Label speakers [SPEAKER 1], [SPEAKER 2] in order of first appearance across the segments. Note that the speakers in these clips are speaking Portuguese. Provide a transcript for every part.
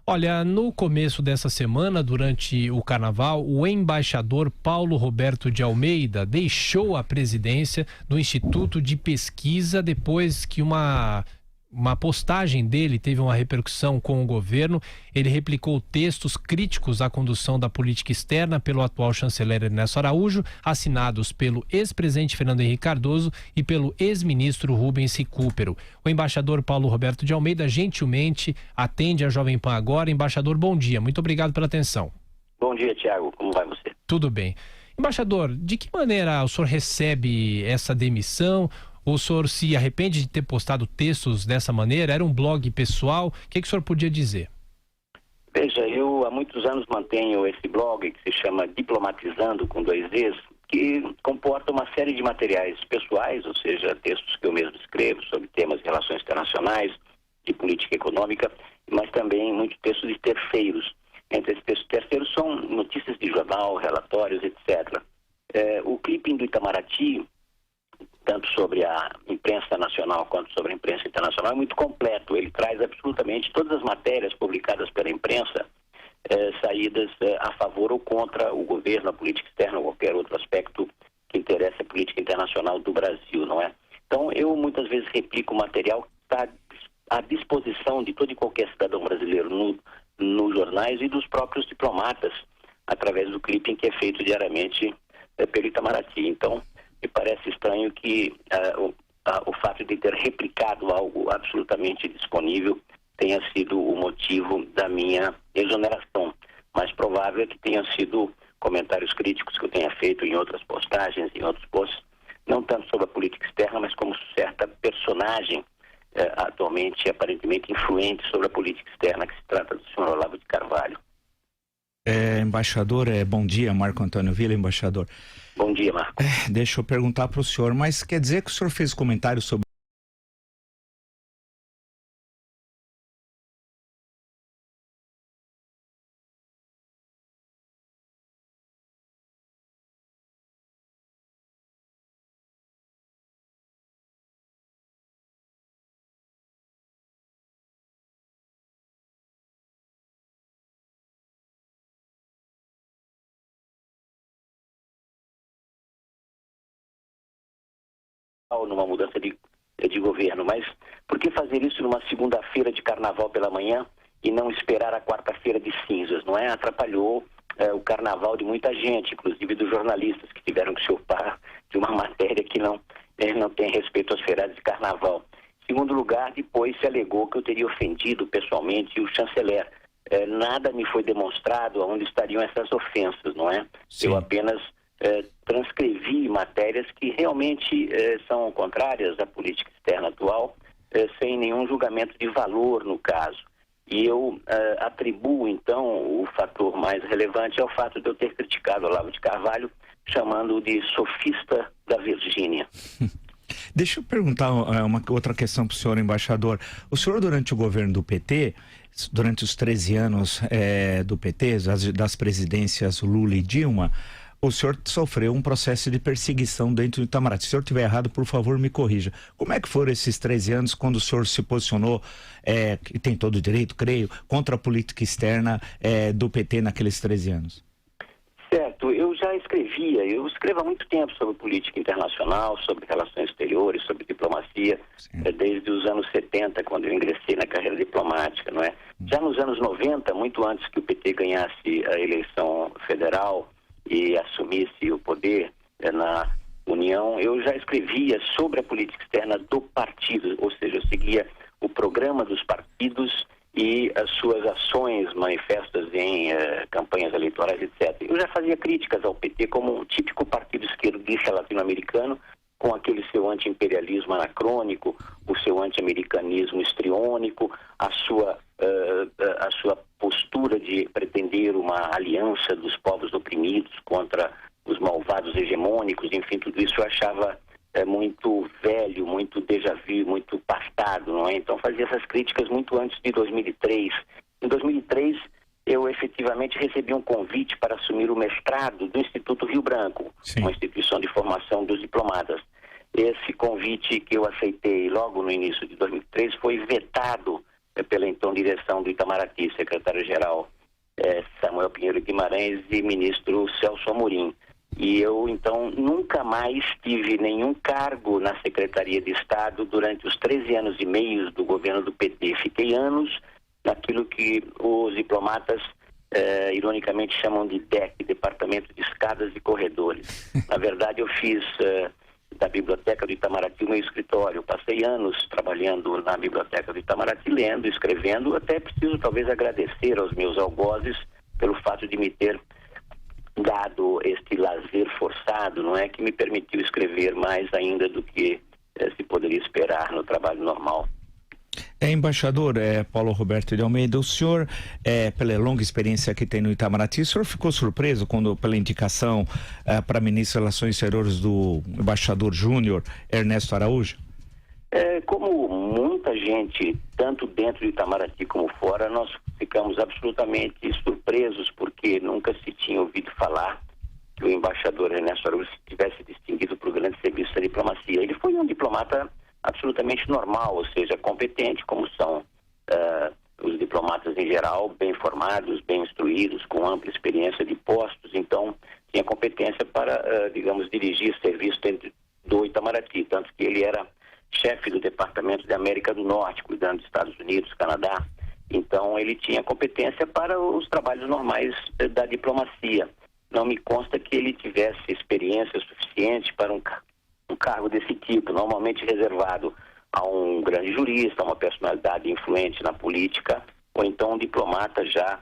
[SPEAKER 1] Olha, no começo dessa semana, durante o Carnaval, o embaixador Paulo Roberto de Almeida deixou a presidência do Instituto de Pesquisa depois que uma postagem dele teve uma repercussão com o governo. Ele replicou textos críticos à condução da política externa pelo atual chanceler Ernesto Araújo, assinados pelo ex-presidente Fernando Henrique Cardoso e pelo ex-ministro Rubens Recupero. O embaixador Paulo Roberto de Almeida gentilmente atende a Jovem Pan agora. Embaixador, bom dia. Muito obrigado pela atenção.
[SPEAKER 2] Bom dia, Tiago. Como vai você?
[SPEAKER 1] Tudo bem. Embaixador, de que maneira o senhor recebe essa demissão? O senhor se arrepende de ter postado textos dessa maneira? Era um blog pessoal? O que o senhor podia dizer?
[SPEAKER 2] Veja, eu há muitos anos mantenho esse blog que se chama Diplomatizando com 2 Es, que comporta uma série de materiais pessoais, ou seja, textos que eu mesmo escrevo sobre temas de relações internacionais, de política econômica, mas também muitos textos de terceiros. Entre esses textos terceiros são notícias de jornal, relatórios, etc. O clipping do Itamaraty, tanto sobre a imprensa nacional quanto sobre a imprensa internacional, é muito completo. Ele traz absolutamente todas as matérias publicadas pela imprensa, saídas a favor ou contra o governo, a política externa ou qualquer outro aspecto que interessa a política internacional do Brasil, não é? Então, eu muitas vezes replico material que está à disposição de todo e qualquer cidadão brasileiro nos jornais e dos próprios diplomatas, através do clipping que é feito diariamente pelo Itamaraty. Então, me parece estranho que o fato de ter replicado algo absolutamente disponível tenha sido o motivo da minha exoneração. Mais provável é que tenham sido comentários críticos que eu tenha feito em outras postagens, em outros posts, não tanto sobre a política externa, mas como certa personagem atualmente aparentemente influente sobre a política externa, que se trata do senhor Olavo de Carvalho.
[SPEAKER 3] Embaixador, bom dia, Marco Antônio Villa, embaixador.
[SPEAKER 2] Bom dia, Marco.
[SPEAKER 3] Deixa eu perguntar para o senhor, mas quer dizer que o senhor fez comentário sobre
[SPEAKER 2] numa mudança de governo, mas por que fazer isso numa segunda-feira de carnaval pela manhã e não esperar a quarta-feira de cinzas, não é? Atrapalhou o carnaval de muita gente, inclusive dos jornalistas que tiveram que se ocupar de uma matéria que não tem respeito às feriados de carnaval. Em segundo lugar, depois se alegou que eu teria ofendido pessoalmente o chanceler. Nada me foi demonstrado aonde estariam essas ofensas, não é? Sim. Eu apenas transcrevi matérias que realmente são contrárias à política externa atual, sem nenhum julgamento de valor no caso. E eu atribuo, então, o fator mais relevante ao fato de eu ter criticado Olavo de Carvalho, chamando-o de sofista da Virgínia.
[SPEAKER 3] Deixa eu perguntar uma outra questão para o senhor, embaixador. O senhor, durante o governo do PT, durante os 13 anos do PT, das presidências Lula e Dilma, o senhor sofreu um processo de perseguição dentro do Itamaraty. Se o senhor estiver errado, por favor, me corrija. Como é que foram esses 13 anos quando o senhor se posicionou, que tem todo o direito, creio, contra a política externa do PT naqueles 13 anos?
[SPEAKER 2] Certo, eu escrevo há muito tempo sobre política internacional, sobre relações exteriores, sobre diplomacia, desde os anos 70, quando eu ingressei na carreira diplomática, não é? Já nos anos 90, muito antes que o PT ganhasse a eleição federal e assumisse o poder na União, eu já escrevia sobre a política externa do partido, ou seja, eu seguia o programa dos partidos e as suas ações manifestas em campanhas eleitorais, etc. Eu já fazia críticas ao PT como um típico partido esquerdista latino-americano, com aquele seu anti-imperialismo anacrônico, o seu anti-americanismo histriônico, a sua postura de pretender uma aliança dos povos oprimidos contra os malvados hegemônicos, enfim, tudo isso eu achava muito velho, muito déjà vu, muito pastado, não é? Então fazia essas críticas muito antes de 2003. Em 2003, eu efetivamente recebi um convite para assumir o mestrado do Instituto Rio Branco,
[SPEAKER 3] Sim.
[SPEAKER 2] Uma instituição de formação dos diplomatas. Esse convite que eu aceitei logo no início de 2003 foi vetado pela então direção do Itamaraty, secretário-geral Samuel Pinheiro Guimarães e ministro Celso Amorim. E eu, então, nunca mais tive nenhum cargo na Secretaria de Estado durante os 13 anos e meio do governo do PT. Fiquei anos naquilo que os diplomatas, ironicamente, chamam de DEC, Departamento de Escadas e Corredores. Na verdade, eu fiz da Biblioteca do Itamaraty o meu escritório. Passei anos trabalhando na Biblioteca do Itamaraty, lendo, escrevendo. Até preciso, talvez, agradecer aos meus algozes pelo fato de me ter dado este lazer forçado, não é, que me permitiu escrever mais ainda do que se poderia esperar no trabalho normal.
[SPEAKER 3] Embaixador Paulo Roberto de Almeida, o senhor, pela longa experiência que tem no Itamaraty, o senhor ficou surpreso quando, pela indicação para ministro das Relações Exteriores do embaixador júnior Ernesto Araújo?
[SPEAKER 2] Como muita gente, tanto dentro do Itamaraty como fora, nós ficamos absolutamente surpresos porque nunca se tinha ouvido falar que o embaixador Ernesto Araújo tivesse distinguido por grande serviço da diplomacia. Ele foi um diplomata absolutamente normal, ou seja, competente, como são os diplomatas em geral, bem formados, bem instruídos, com ampla experiência de postos. Então, tinha competência para, digamos, dirigir serviço dentro do Itamaraty, tanto que ele era chefe do Departamento de América do Norte, cuidando dos Estados Unidos, Canadá. Então, ele tinha competência para os trabalhos normais da diplomacia. Não me consta que ele tivesse experiência suficiente para um cargo desse tipo, normalmente reservado a um grande jurista, a uma personalidade influente na política, ou então um diplomata já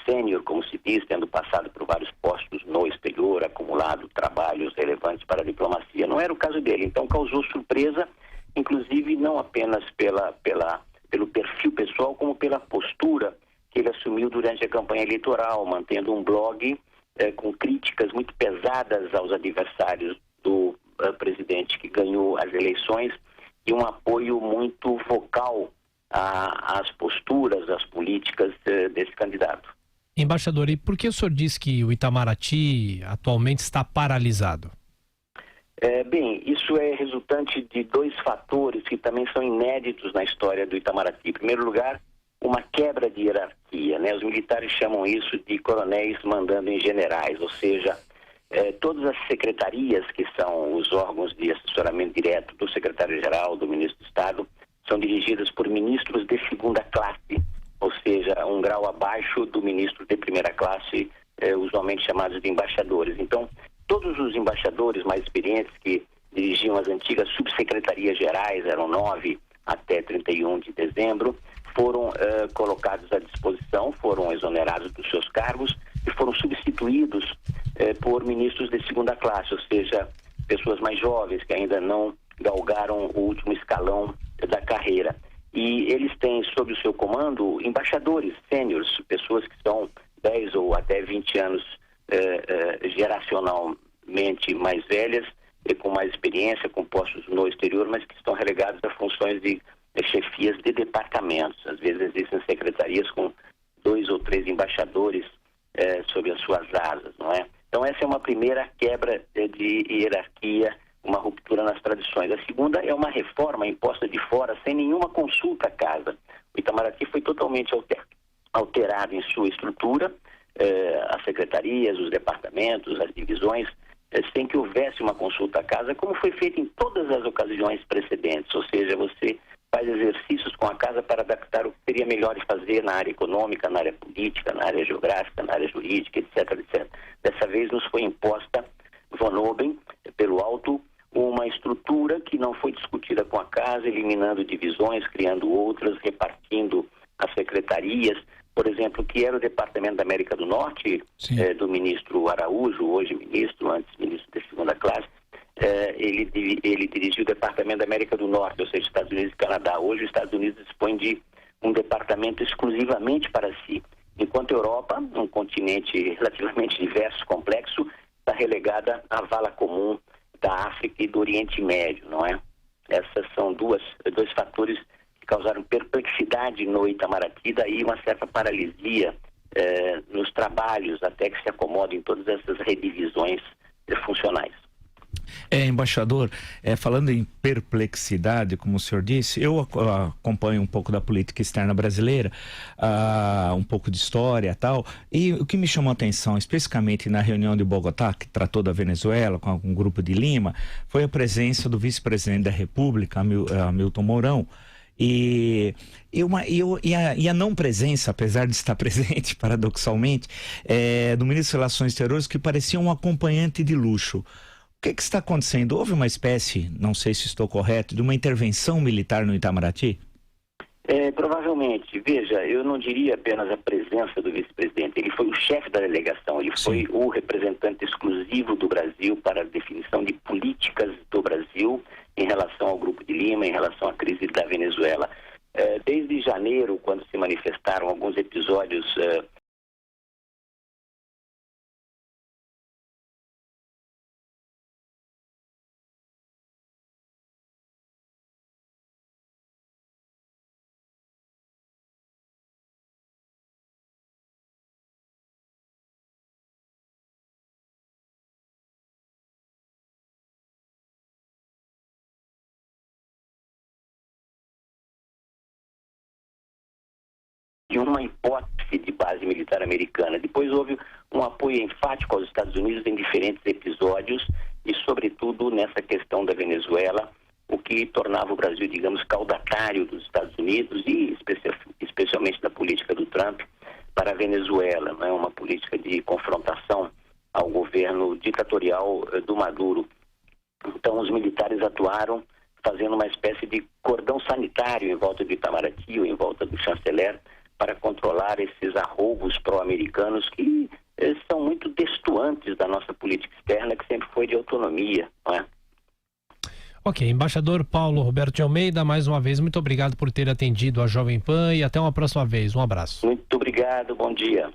[SPEAKER 2] sênior, como se diz, tendo passado por vários postos no exterior, acumulado trabalhos relevantes para a diplomacia. Não era o caso dele, então causou surpresa, inclusive não apenas pelo perfil pessoal, como pela postura que ele assumiu durante a campanha eleitoral, mantendo um blog com críticas muito pesadas aos adversários do presidente que ganhou as eleições e um apoio muito vocal às posturas, às políticas desse candidato.
[SPEAKER 1] Embaixador, e por que o senhor diz que o Itamaraty atualmente está paralisado?
[SPEAKER 2] Bem, isso é resultante de dois fatores que também são inéditos na história do Itamaraty. Em primeiro lugar, uma quebra de hierarquia, né? Os militares chamam isso de coronéis mandando em generais, ou seja, todas as secretarias, que são os órgãos de assessoramento direto do secretário-geral, do ministro do Estado, são dirigidas por ministros de segunda classe, ou seja, um grau abaixo do ministro de primeira classe, usualmente chamados de embaixadores. Então, todos os embaixadores mais experientes que dirigiam as antigas subsecretarias gerais, eram 9 até 31 de dezembro, foram colocados à disposição, foram exonerados dos seus cargos e foram substituídos por ministros de segunda classe, ou seja, pessoas mais jovens que ainda não galgaram o último escalão da carreira. E eles têm sob o seu comando embaixadores sêniores, pessoas que são 10 ou até 20 anos geracionalmente mais velhas e com mais experiência, com postos no exterior, mas que estão relegados a funções de chefias de departamentos. Às vezes existem secretarias com 2 ou 3 embaixadores sob as suas asas, não é? Então essa é uma primeira quebra de hierarquia, uma ruptura nas tradições. A segunda é uma reforma imposta de fora, sem nenhuma consulta à casa. O Itamaraty foi totalmente alterado em sua estrutura, as secretarias, os departamentos, as divisões, sem que houvesse uma consulta à casa, como foi feito em todas as ocasiões precedentes, ou seja, você faz exercícios com a casa para adaptar o que seria melhor de fazer na área econômica, na área política, na área geográfica, na área jurídica, etc, etc. Dessa vez nos foi imposta, von oben, pelo alto, uma estrutura que não foi discutida com a casa, eliminando divisões, criando outras, repartindo as secretarias. Por exemplo, que era o Departamento da América do Norte, do ministro Araújo, hoje ministro, antes ministro de segunda classe. Ele dirigiu o Departamento da América do Norte, ou seja, Estados Unidos e Canadá. Hoje os Estados Unidos dispõem de um departamento exclusivamente para si, enquanto a Europa, um continente relativamente diverso, complexo, está relegada à vala comum da África e do Oriente Médio, não é? Essas são dois fatores que causaram perplexidade no Itamaraty, daí uma certa paralisia nos trabalhos, até que se acomodem todas essas redivisões funcionais.
[SPEAKER 3] Embaixador, falando em perplexidade, como o senhor disse, eu acompanho um pouco da política externa brasileira, um pouco de história e tal, e o que me chamou a atenção, especificamente na reunião de Bogotá, que tratou da Venezuela, com um grupo de Lima, foi a presença do vice-presidente da República, Hamilton Mourão, e a não presença, apesar de estar presente, paradoxalmente, do ministro das Relações Exteriores, que parecia um acompanhante de luxo. O que está acontecendo? Houve uma espécie, não sei se estou correto, de uma intervenção militar no Itamaraty?
[SPEAKER 2] Provavelmente. Veja, eu não diria apenas a presença do vice-presidente. Ele foi o chefe da delegação, ele foi o representante exclusivo do Brasil para a definição de políticas do Brasil em relação ao Grupo de Lima, em relação à crise da Venezuela. Desde janeiro, quando se manifestaram alguns episódios de uma hipótese de base militar americana. Depois houve um apoio enfático aos Estados Unidos em diferentes episódios e, sobretudo, nessa questão da Venezuela, o que tornava o Brasil, digamos, caudatário dos Estados Unidos e especialmente da política do Trump para a Venezuela, não é? Uma política de confrontação ao governo ditatorial do Maduro. Então, os militares atuaram fazendo uma espécie de cordão sanitário em volta do Itamaraty ou em volta do chanceler, para controlar esses arroubos pró-americanos que são muito destoantes da nossa política externa, que sempre foi de autonomia, não é?
[SPEAKER 1] Ok, embaixador Paulo Roberto de Almeida, mais uma vez, muito obrigado por ter atendido a Jovem Pan e até uma próxima vez. Um abraço.
[SPEAKER 2] Muito obrigado, bom dia.